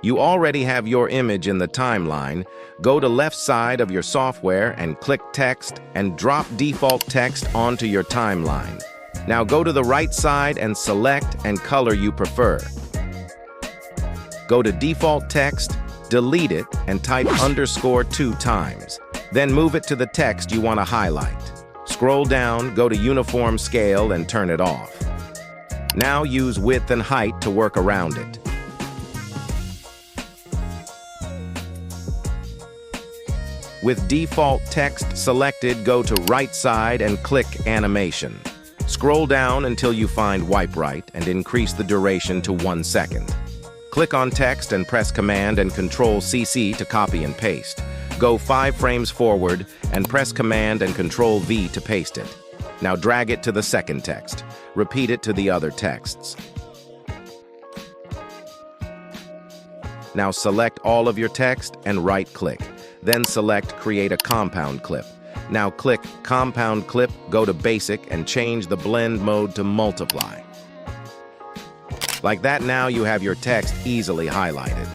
You already have your image in the timeline. Go to left side of your software and click Text and drop default text onto your timeline. Now go to the right side and select and color you prefer. Go to default text, delete it, and type _ 2 times. Then move it to the text you want to highlight. Scroll down, go to uniform scale and turn it off. Now use width and height to work around it. With default text selected, go to right side and click Animation. Scroll down until you find Wipe Right and increase the duration to 1 second. Click on text and press Command and Control-CC to copy and paste. Go 5 frames forward and press Command and Control-V to paste it. Now drag it to the second text. Repeat it to the other texts. Now select all of your text and right-click. Then select Create a Compound Clip. Now click Compound Clip, go to Basic, and change the blend mode to Multiply. Like that, now you have your text easily highlighted.